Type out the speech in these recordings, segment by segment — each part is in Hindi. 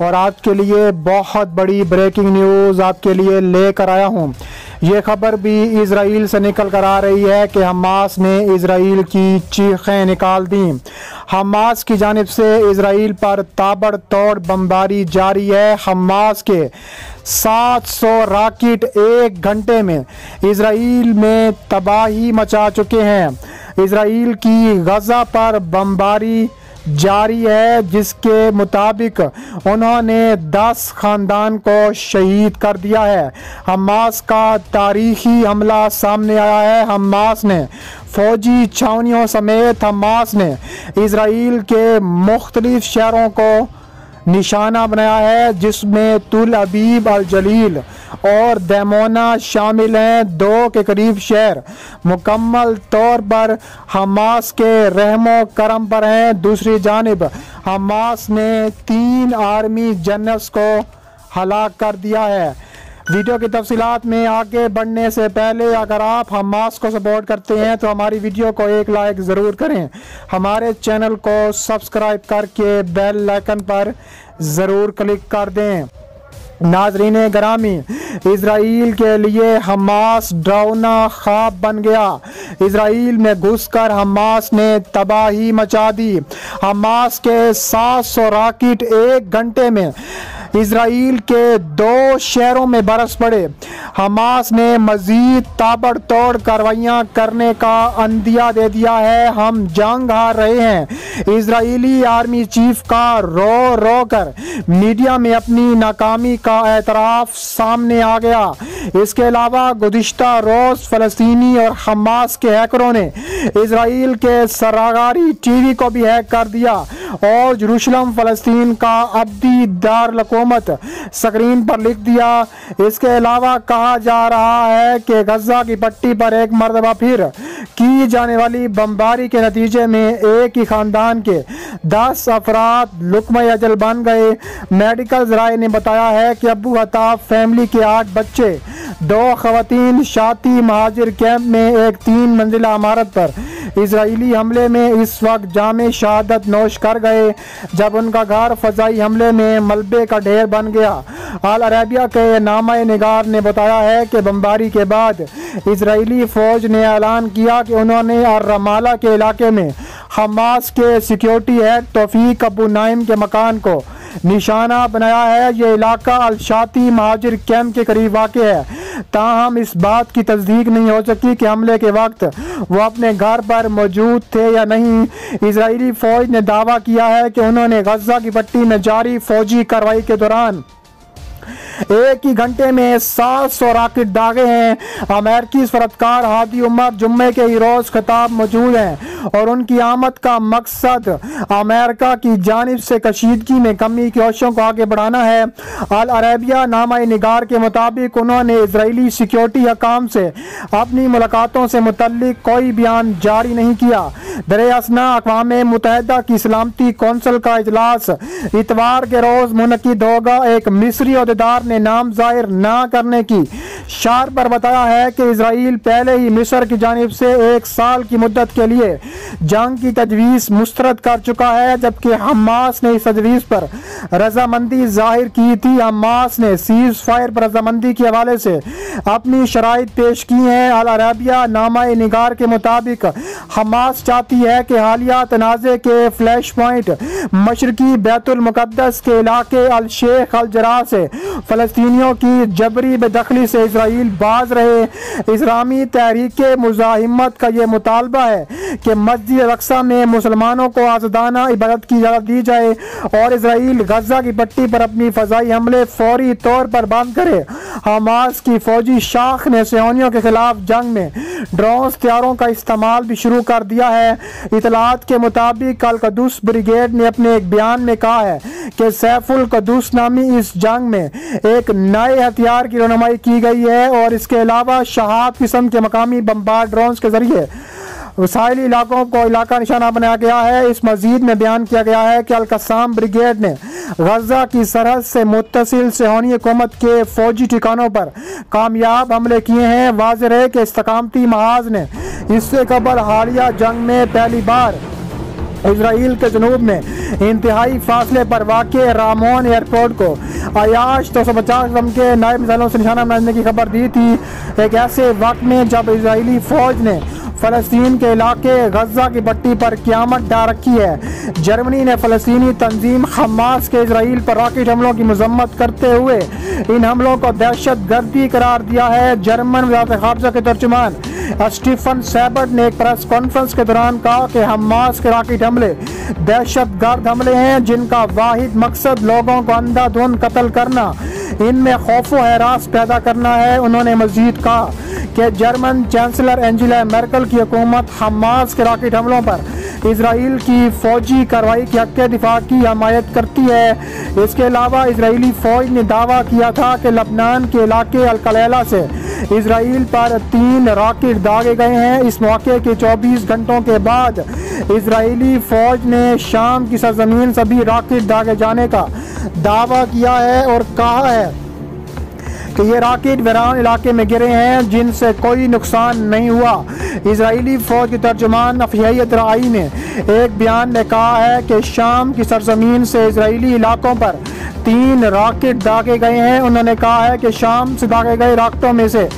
और आज के लिए बहुत बड़ी ब्रेकिंग न्यूज़ आपके लिए लेकर आया हूँ। ये खबर भी इजराइल से निकल कर आ रही है कि हमास ने इजराइल की चीखें निकाल दी। हमास की जानिब से इजराइल पर ताबड़तोड़ बमबारी जारी है। हमास के 700 रॉकेट एक घंटे में इजराइल में तबाही मचा चुके हैं। इजराइल की गज़ा पर बमबारी जारी है, जिसके मुताबिक उन्होंने 10 खानदान को शहीद कर दिया है। हमास का तारीखी हमला सामने आया है। हमास ने फौजी छावनियों समेत हमास ने इजराइल के मुख्तलिफ शहरों को निशाना बनाया है, जिसमें तुल अबीब अल जलील और दैमोना शामिल हैं। 2 के करीब शहर मुकम्मल तौर पर हमास के रहमो करम पर हैं। दूसरी जानिब हमास ने 3 आर्मी जनरल्स को हलाक कर दिया है। वीडियो की तफसीलात में आगे बढ़ने से पहले अगर आप हमास को सपोर्ट करते हैं तो हमारी वीडियो को एक लाइक ज़रूर करें। हमारे चैनल को सब्सक्राइब करके बेल आइकन पर ज़रूर क्लिक कर दें। नाजरीन ग्रामी, इजराइल के लिए हमास डरावना ख्वाब बन गया। इजराइल में घुसकर हमास ने तबाही मचा दी। हमास के 700 रॉकेट एक घंटे में इजराइल के 2 शहरों में बरस पड़े। हमास ने मजीद ताबड़तोड़ कार्रवाइयाँ करने का अंदिया दे दिया है। हम जंग हार रहे हैं। इजरायली आर्मी चीफ का रो रो कर मीडिया में अपनी नाकामी का एतराफ़ सामने आ गया। इसके अलावा गुज़िश्ता रोज़ फ़लस्तीनी और हमास के हैकरों ने इजराइल के सरकारी टीवी को भी हैक कर दिया और यरूशलेम फ़लस्तीन का अब्दी दारुल-हुकूमत स्क्रीन पर लिख दिया। इसके अलावा कहा जा रहा है कि गज़ा की पट्टी पर एक मरतबा फिर की जाने वाली बमबारी के नतीजे में एक ही ख़ानदान के 10 अफराद लुक़्मा अजल बन गए। मेडिकल ज़राए ने बताया है कि अबू अताब फैमिली के 8 बच्चे, 2 ख़वातीन शाती महाजिर कैंप में एक 3 मंजिला इमारत पर इजरायली हमले में इस वक्त जामे शहादत नोश कर गए, जब उनका घर फ़ज़ाई हमले में मलबे का ढेर बन गया। अल अरबिया के नामा निगार ने बताया है कि बमबारी के बाद इजरायली फ़ौज ने ऐलान किया कि उन्होंने रमाला के इलाके में हमास के सिक्योरिटी हेड तौफीक अबू नाइम के मकान को निशाना बनाया है। ये इलाका अल-शाती महाजिर कैंप के करीब वाक़ है। ताहम इस बात की तस्दीक नहीं हो सकी कि हमले के वक्त वो अपने घर पर मौजूद थे या नहीं। इजरायली फ़ौज ने दावा किया है कि उन्होंने गज़ा की पट्टी में जारी फौजी कार्रवाई के दौरान एक ही घंटे में 700 रॉकेट दागे हैं। अमेरिकी सफरतकार हादी उमर जुम्मे के ही रोज़ खिताब मौजूद हैं और उनकी आमद का मकसद अमेरिका की जानिब से कशीदगी में कमी की कोशिशों को आगे बढ़ाना है। अल अरबिया नामा निगार के मुताबिक उन्होंने इजरायली सिक्योरिटी हकाम से अपनी मुलाकातों से मुतल्लिक कोई बयान जारी नहीं किया। दरअसल अक़वाम मुत्तहिदा की सलामती कौंसिल का इजलास इतवार के रोज़ मुनक़िद होगा। एक मिस्री अहदेदार ने नाम ज़ाहिर ना करने की शर्त पर बताया है कि इजराइल पहले ही मिस्र की जानिब से 1 साल की मुद्दत के लिए जंग की तजवीज़ मुस्तरद कर चुका है, जबकि हमास ने इस तजवीज़ पर रजामंदी जाहिर की थी। हमास ने सीज़ फायर पर रजामंदी के हवाले से अपनी शराइत पेश की हैं। अल अरबिया नामा निगार के मुताबिक हमास चाहती है कि हालिया तनाज़े के फ्लैश पॉइंट मशरकी बैतुल मुक़द्दस के इलाके अल शेख अल जराह से फ़लस्तीनियों की जबरी बेदखली से इजराइल बाज रहे। इस्लामी तहरीक मुज़ाहिमत का ये मुतालबा है कि मस्जिद अल-अक़सा में मुसलमानों को आज़ादाना इबादत की इजाज़त दी जाए और इजराइल गज़ा की पट्टी पर अपनी फ़ज़ाई हमले फौरी तौर पर बंद करे। हमास की फ़ौजी शाख ने सियोनियों के खिलाफ जंग में ड्रोन हथियारों का इस्तेमाल भी शुरू कर दिया है। इतलात के मुताबिक अल क़ुद्स ब्रिगेड ने अपने एक बयान में कहा है कि सैफुल क़ुद्स नामी इस जंग में एक नए हथियार की रहनुमाई की गई है और इसके अलावा शहाब किस्म के मकामी बमबार ड्रोन के जरिए साहिली इलाकों को इलाका निशाना बनाया गया है। इस मजीद में बयान किया गया है कि अल-कस्साम ब्रिगेड ने गज़ा की सरहद से मुत्तसिल सिहोनी हुकूमत के फौजी ठिकानों पर कामयाब हमले किए हैं। वाज़ेह है कि इस्तकामती महाज ने इससे कबल हालिया जंग में पहली बार इसराइल के जनूब में इंतहाई फासले पर वाक़ रामोन एयरपोर्ट को आयाश 250 कदम के नए मिसाइलों से निशाना बनाने की खबर दी थी। एक ऐसे वक्त में जब इजरायली फ़ौज ने फ़लस्तीन के इलाके गजा की पट्टी पर क़यामत डाल रखी है। जर्मनी ने फ़लस्तीनी तंजीम हमास के इसराइल पर रॉकेट हमलों की मजम्मत करते हुए इन हमलों को दहशत गर्दी करार दिया है। जर्मन वज़ारत ख़ारजा के तर्जुमान स्टीफन सैबर्ट ने एक प्रेस कॉन्फ्रेंस के दौरान कहा कि हमास के रॉकेट हमले दहशत गर्द हमले हैं जिनका वाहिद मकसद लोगों को अंधाधुंध कत्ल करना, इनमें खौफ व हरास पैदा करना है। उन्होंने मजीद कहा कि जर्मन चांसलर एंजेला मर्केल की हुकूमत हमास के रॉकेट हमलों पर इसराइल की फौजी कार्रवाई के हक़ दिफा की हमायत करती है। इसके अलावा इसराइली फ़ौज ने दावा किया था कि लबनान के इलाके अल-कलैला से इसराइल पर 3 रॉकेट दागे गए हैं। इस मौके के 24 घंटों के बाद इसराइली फ़ौज ने शाम की सरजमीन से भी रॉकेट दागे जाने का दावा किया है और कहा है कि ये रॉकेट वीरान इलाके में गिरे हैं जिनसे कोई नुकसान नहीं हुआ। इजरायली फ़ौज के तर्जुमान अफ़ियत राई ने एक बयान में कहा है कि शाम की सरजमीन से इसराइली इलाकों पर 3 रॉकेट दागे गए हैं। उन्होंने कहा है कि शाम से दागे गए रॉकेटों में से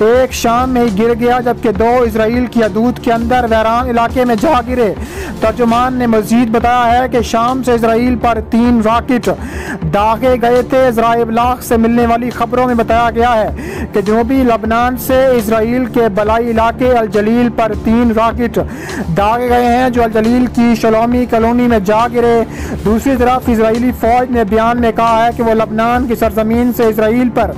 एक शाम में ही गिर गया जबकि 2 इसराइल की हदूद के अंदर वैरान इलाके में जा गिरे। तर्जुमान ने मजीद बताया है कि शाम से इसराइल पर 3 रॉकेट दागे गए थे। ज़राए इब्लाग से मिलने वाली खबरों में बताया गया है कि जनूबी लबनान से इसराइल के बलाई इलाके अल जलील पर 3 रॉकेट दागे गए हैं जो अल जलील की शलोमी कॉलोनी में जा गिरे। दूसरी तरफ इसराइली फ़ौज ने बयान में कहा है कि वो लबनान की सरजमीन से इसराइल पर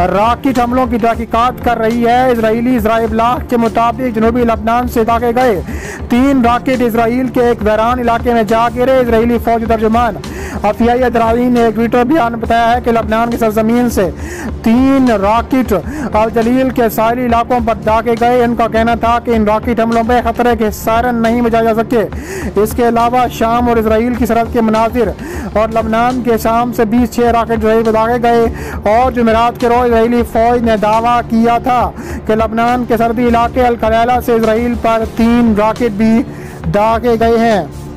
रॉकेट हमलों की तहकीकात कर रही है। इसराइली ज़राए इब्लाग के मुताबिक जनूबी लबनान से दागे गए 3 रॉकेट इसराइल के एक वैरान इलाके में जा गिरे। इसराइली फ़ौज तर्जुमान अफ़ियत राई ने एक ट्विटर बयान में बताया है कि लबनान की सरजमीन से 3 रॉकेट अल जलील के साहिली इलाकों पर दागे गए। इनका कहना था कि इन रॉकेट हमलों में खतरे के सायरन नहीं बजाए जा सके। इसके अलावा शाम और इसराइल की सरहद के मनाजिर और लबनान के शाम से 26 रॉकेट इसराइल पर दागे गए और जुमेरात के रोज इसराइली फ़ौज ने दावा किया था कि लबनान के सरहदी इलाके अल-कलैला से इसराइल पर 3 रॉकेट भी दागे गए हैं।